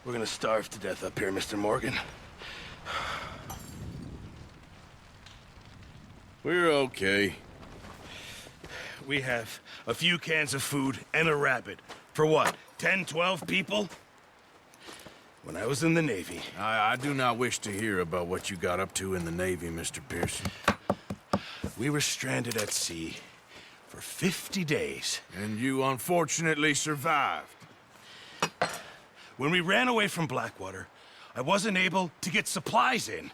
We're gonna starve to death up here, Mr. Morgan. We're okay. We have a few cans of food and a rabbit. For what, 10, 12 people? When I was in the Navy... I do not wish to hear about what you got up to in the Navy, Mr. Pearson. We were stranded at sea for 50 days. And you unfortunately survived. When we ran away from Blackwater, I wasn't able to get supplies in.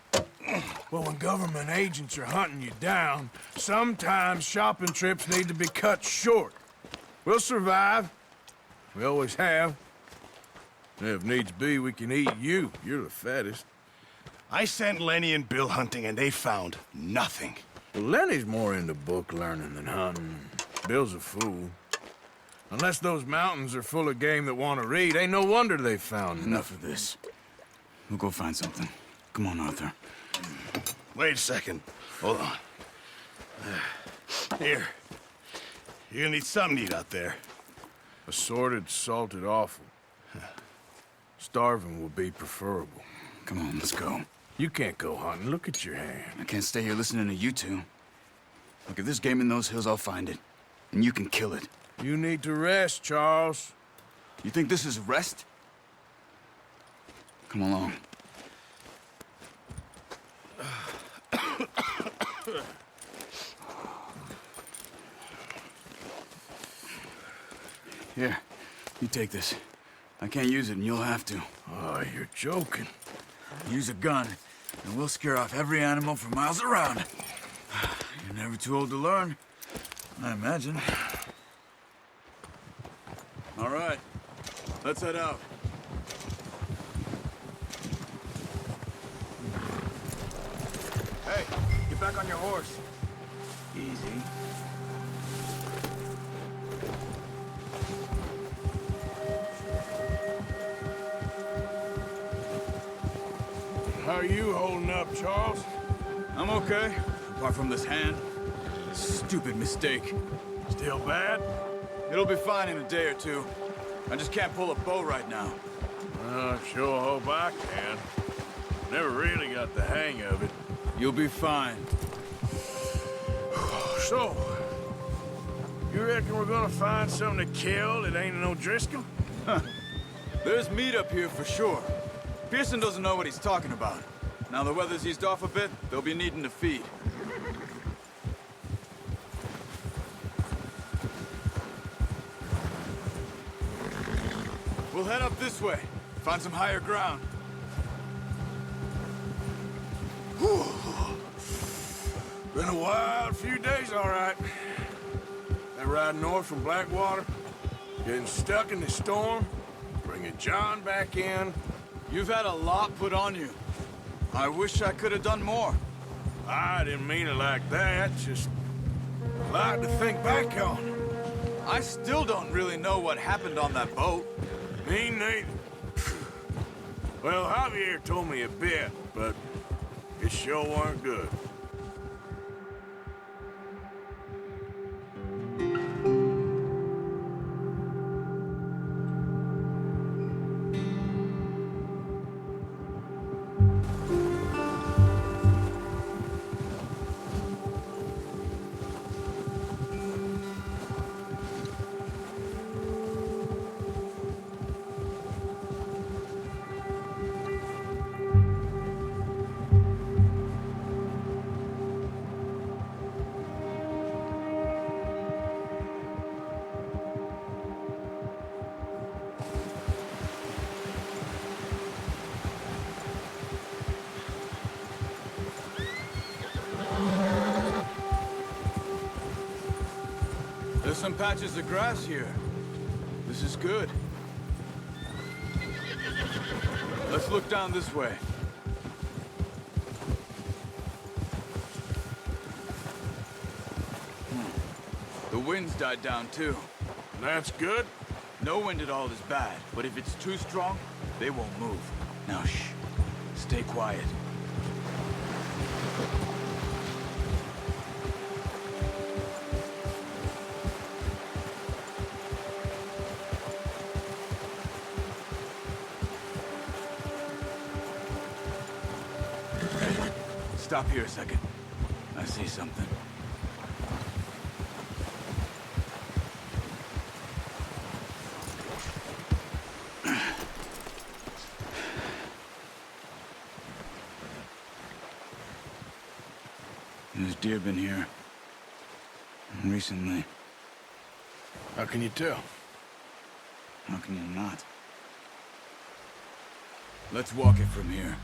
Well, when government agents are hunting you down, sometimes shopping trips need to be cut short. We'll survive. We always have. And if needs be, we can eat you. You're the fattest. I sent Lenny and Bill hunting, and they found nothing. Well, Lenny's more into book learning than hunting. Bill's a fool. Unless those mountains are full of game that want to read, ain't no wonder they found Enough of this. We'll go find something. Come on, Arthur. Wait a second. Hold on. Here. You're gonna need something to eat out there. Assorted, salted offal. Starving will be preferable. Come on, let's go. You can't go hunting. Look at your hand. I can't stay here listening to you two. Look, if there's game in those hills, I'll find it. And you can kill it. You need to rest, Charles. You think this is rest? Come along. Here, you take this. I can't use it, and you'll have to. Oh, you're joking. Use a gun, and we'll scare off every animal for miles around. You're never too old to learn, I imagine. All right, let's head out. Hey, get back on your horse. Easy. How are you holding up, Charles? I'm okay, apart from this hand. Stupid mistake. Still bad? It'll be fine in a day or two. I just can't pull a bow right now. I sure hope I can. Never really got the hang of it. You'll be fine. So, you reckon we're gonna find something to kill that ain't no Driscoll? There's meat up here for sure. Pearson doesn't know what he's talking about. Now the weather's eased off a bit, they'll be needing to feed. We'll head up this way, find some higher ground. Whew. Been a wild few days, all right. That ride north from Blackwater, getting stuck in the storm, bringing John back in. You've had a lot put on you. I wish I could have done more. I didn't mean it like that, just a lot to think back on. I still don't really know what happened on that boat. Me neither. Well, Javier told me a bit, but it sure weren't good. There's some patches of grass here. This is good. Let's look down this way. The wind's died down too. That's good. No wind at all is bad, but if it's too strong, they won't move. Now shh. Stay quiet. Stop here a second. I see something. There's deer been here. Recently. How can you tell? How can you not? Let's walk it from here.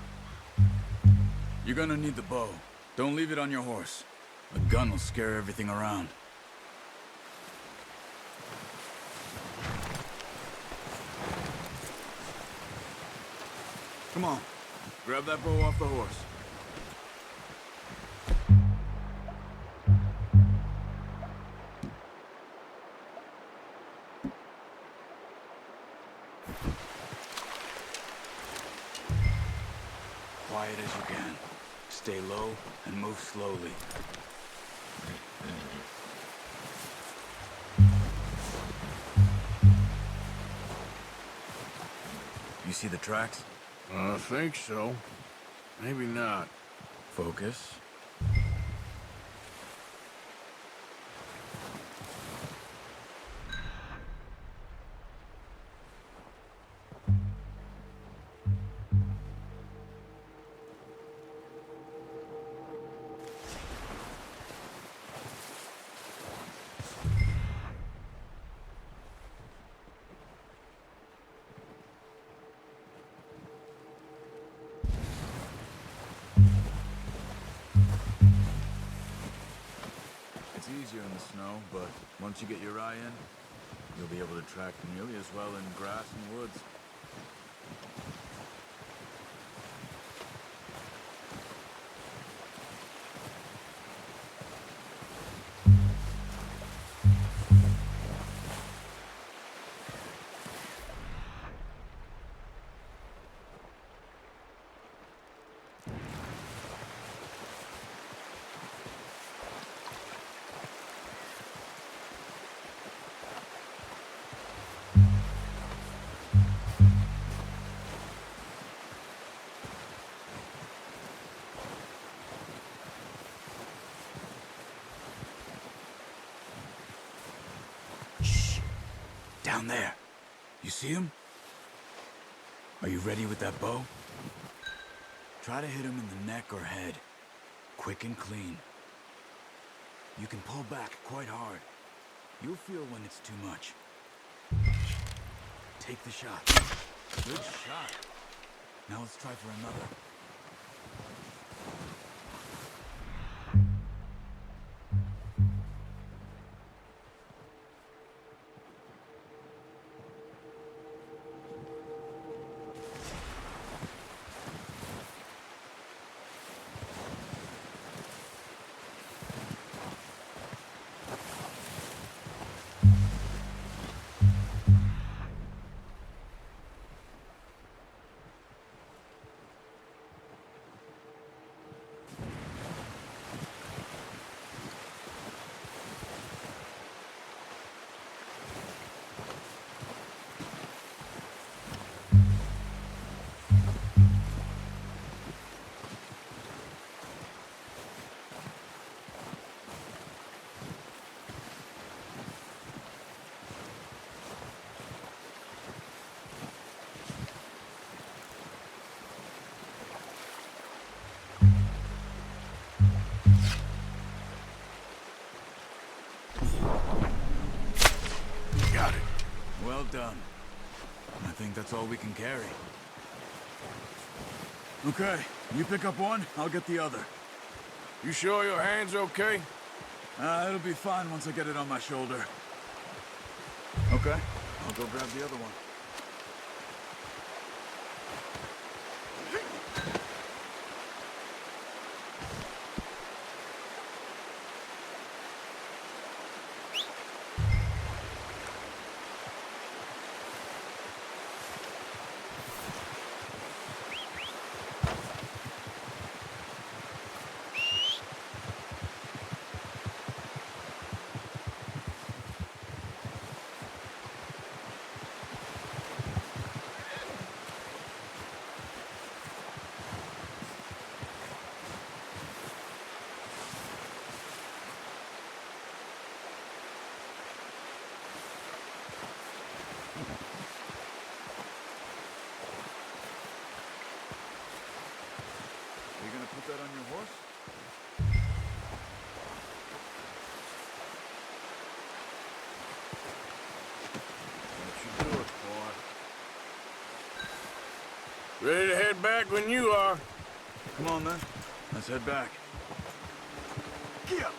You're gonna need the bow. Don't leave it on your horse. A gun will scare everything around. Come on. Grab that bow off the horse. Quiet as you can. Stay low and move slowly. You see the tracks? I think so. Maybe not. Focus. It's easier in the snow, but once you get your eye in, you'll be able to track nearly as well in grass and woods. Down there. You see him? Are you ready with that bow? Try to hit him in the neck or head. Quick and clean. You can pull back quite hard. You'll feel when it's too much. Take the shot. Good shot. Now let's try for another. Well done. I think that's all we can carry. Okay, you pick up one, I'll get the other. You sure your hand's okay? It'll be fine once I get it on my shoulder. Okay, I'll go grab the other one. Are you gonna put that on your horse? That should do it, boy. Ready to head back when you are. Come on, then. Let's head back. Yeah.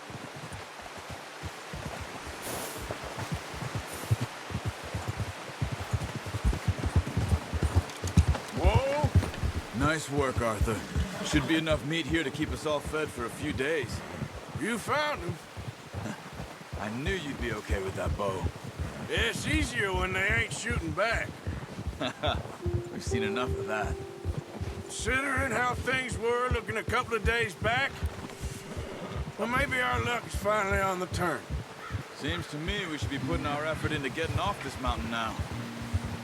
Whoa! Nice work, Arthur. Should be enough meat here to keep us all fed for a few days. You found him. I knew you'd be okay with that bow. It's easier when they ain't shooting back. We've seen enough of that. Considering how things were looking a couple of days back, well, maybe our luck is finally on the turn. Seems to me we should be putting our effort into getting off this mountain now.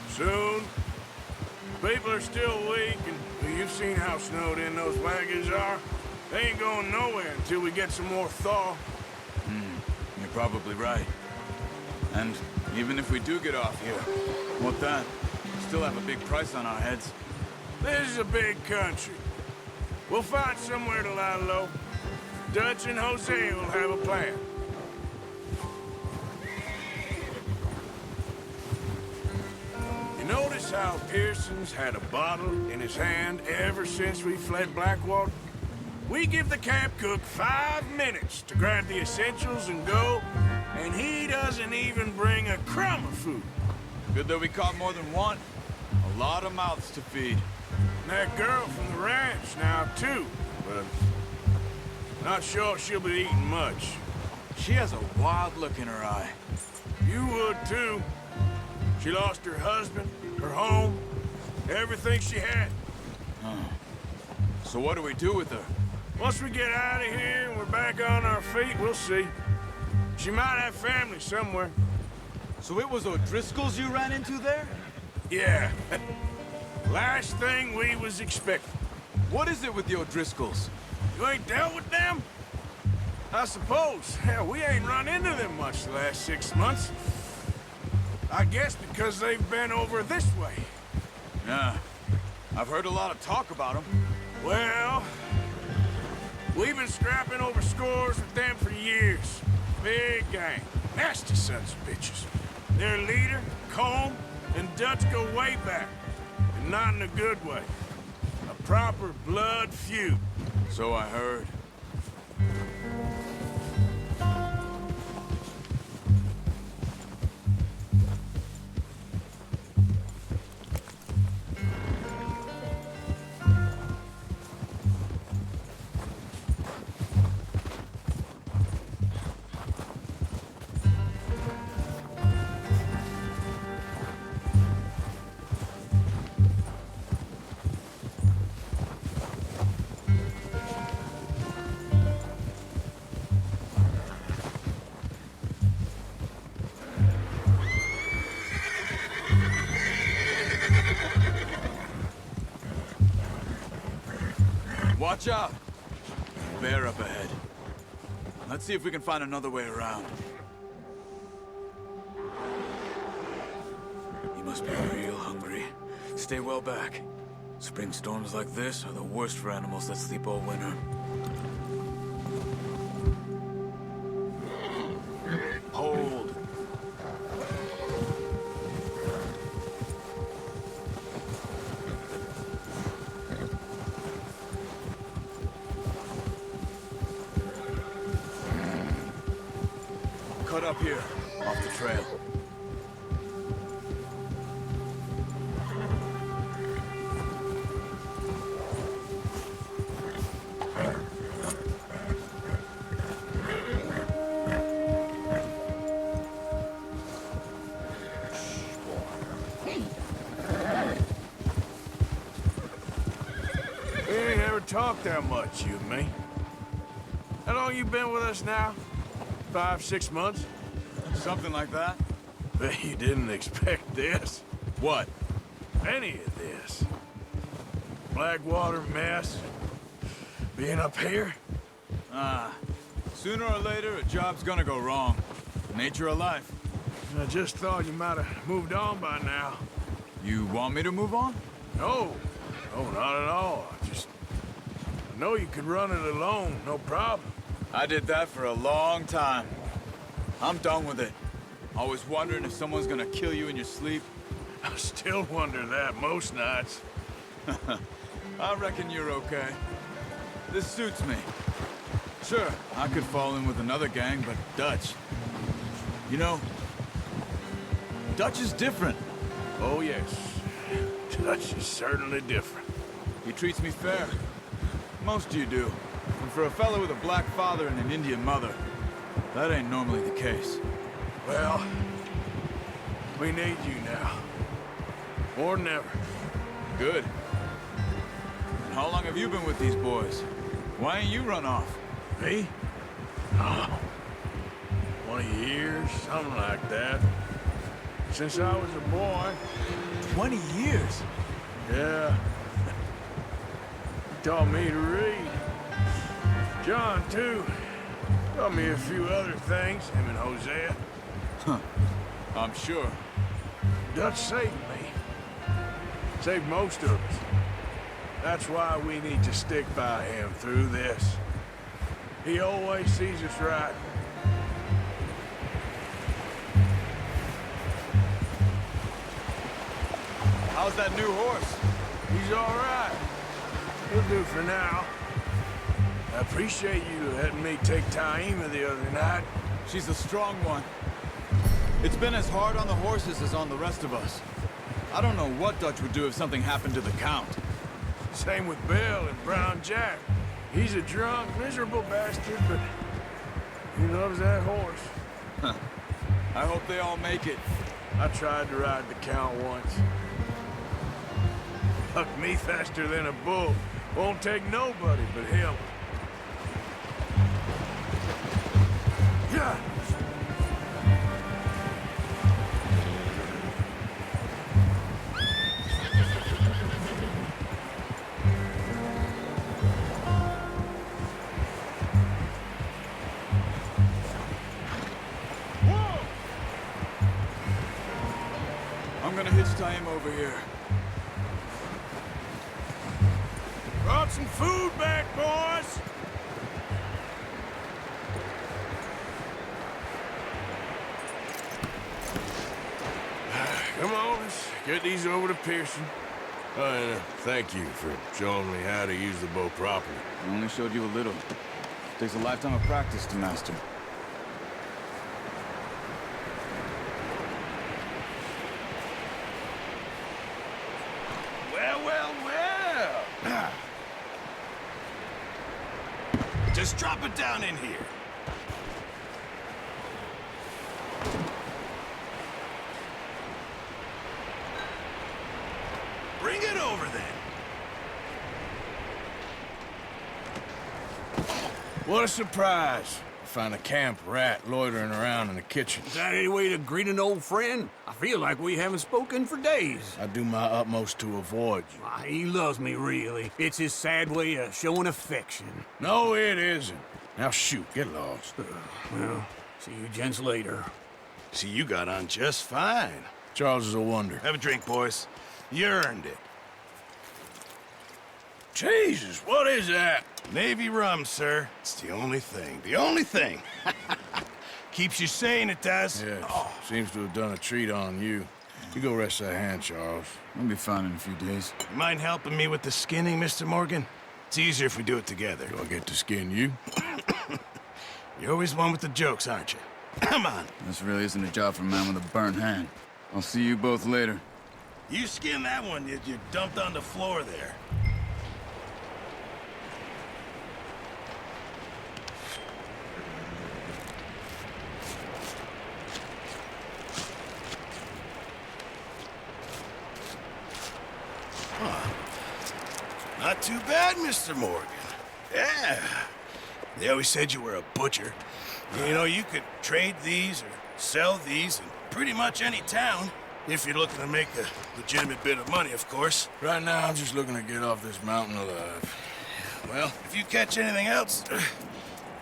Soon. People are still weak, and well, you've seen how snowed in those wagons are. They ain't going nowhere until we get some more thaw. You're probably right. And even if we do get off here, what then? We still have a big price on our heads. This is a big country. We'll find somewhere to lie low. Dutch and Jose will have a plan. You notice how Pearson's had a bottle in his hand ever since we fled Blackwater? We give the camp cook 5 minutes to grab the essentials and go, and he doesn't even bring a crumb of food. Good that we caught more than one. A lot of mouths to feed. And that girl from the ranch now, too, but not sure she'll be eating much. She has a wild look in her eye. You would, too. She lost her husband, her home, everything she had. So what do we do with her? Once we get out of here and we're back on our feet, we'll see. She might have family somewhere. So it was O'Driscoll's you ran into there? Yeah. Last thing we was expecting. What is it with the O'Driscolls? You ain't dealt with them? I suppose. Hell, we ain't run into them much the last 6 months. I guess because they've been over this way. Yeah. I've heard a lot of talk about them. Well, we've been scrapping over scores with them for years. Big gang. Nasty sons of bitches. Their leader, Colm, and Dutch go way back. And not in a good way. A proper blood feud. So I heard. Watch out! Bear up ahead. Let's see if we can find another way around. He must be real hungry. Stay well back. Spring storms like this are the worst for animals that sleep all winter. Hold. Cut up here, off the trail. We ain't ever talked that much, you and me. How long you been with us now? 5, 6 months? Something like that? Bet you didn't expect this. What? Any of this. Blackwater mess. Being up here. Sooner or later, a job's gonna go wrong. Nature of life. I just thought you might have moved on by now. You want me to move on? No. No, not at all. I know you could run it alone, no problem. I did that for a long time. I'm done with it. Always wondering if someone's gonna kill you in your sleep. I still wonder that most nights. I reckon you're okay. This suits me. Sure, I could fall in with another gang, but Dutch... You know, Dutch is different. Oh, yes. Dutch is certainly different. He treats me fair. Most of you do. And for a fellow with a black father and an Indian mother, that ain't normally the case. Well, we need you now. More than ever. Good. And how long have you been with these boys? Why ain't you run off? Me? Oh, 20 years, something like that. Since I was a boy. 20 years? Yeah. He taught me to read. John, too. Taught me a few other things, him and Hosea. Huh. I'm sure. Dutch saved me. Saved most of us. That's why we need to stick by him through this. He always sees us right. How's that new horse? He's all right. He'll do for now. I appreciate you letting me take Taima the other night. She's a strong one. It's been as hard on the horses as on the rest of us. I don't know what Dutch would do if something happened to the Count. Same with Bill and Brown Jack. He's a drunk, miserable bastard, but he loves that horse. Huh. I hope they all make it. I tried to ride the Count once. Hucked me faster than a bull. Won't take nobody but him. Yeah. I'm gonna hitch Taima over here. Brought some food back, boys! Come on, let's get these over to Pearson. And thank you for showing me how to use the bow properly. I only showed you a little. Takes a lifetime of practice to master. Well, well, well. Just drop it down in here. Bring it over then. What a surprise. Find a camp rat loitering around in the kitchen. Is that any way to greet an old friend? I feel like we haven't spoken for days. I do my utmost to avoid you. Why, he loves me, really. It's his sad way of showing affection. No, it isn't. Now shoot, get lost. Well, see you gents later. See, you got on just fine. Charles is a wonder. Have a drink, boys. You earned it. Jesus, what is that? Navy rum, sir. It's the only thing. The only thing. Keeps you sane, it does. Yes, seems to have done a treat on you. You go rest that hand, Charles. I'll be fine in a few days. You mind helping me with the skinning, Mr. Morgan? It's easier if we do it together. Do I get to skin you? You're always one with the jokes, aren't you? Come on. This really isn't a job for a man with a burnt hand. I'll see you both later. You skin that one you dumped on the floor there. Not too bad, Mr. Morgan. Yeah. They always said you were a butcher. You know, you could trade these or sell these in pretty much any town. If you're looking to make a legitimate bit of money, of course. Right now, I'm just looking to get off this mountain alive. Well, if you catch anything else,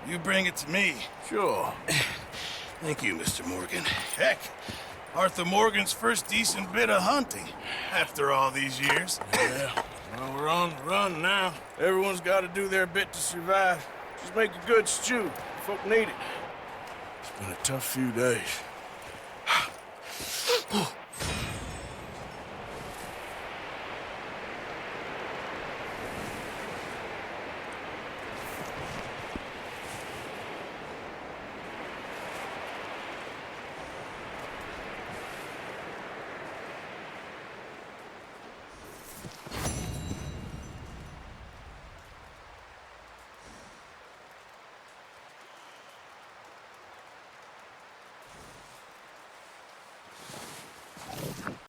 you bring it to me. Sure. Thank you, Mr. Morgan. Heck, Arthur Morgan's first decent bit of hunting after all these years. Yeah, well, we're on the run now. Everyone's got to do their bit to survive. Just make a good stew. Folk need it. It's been a tough few days.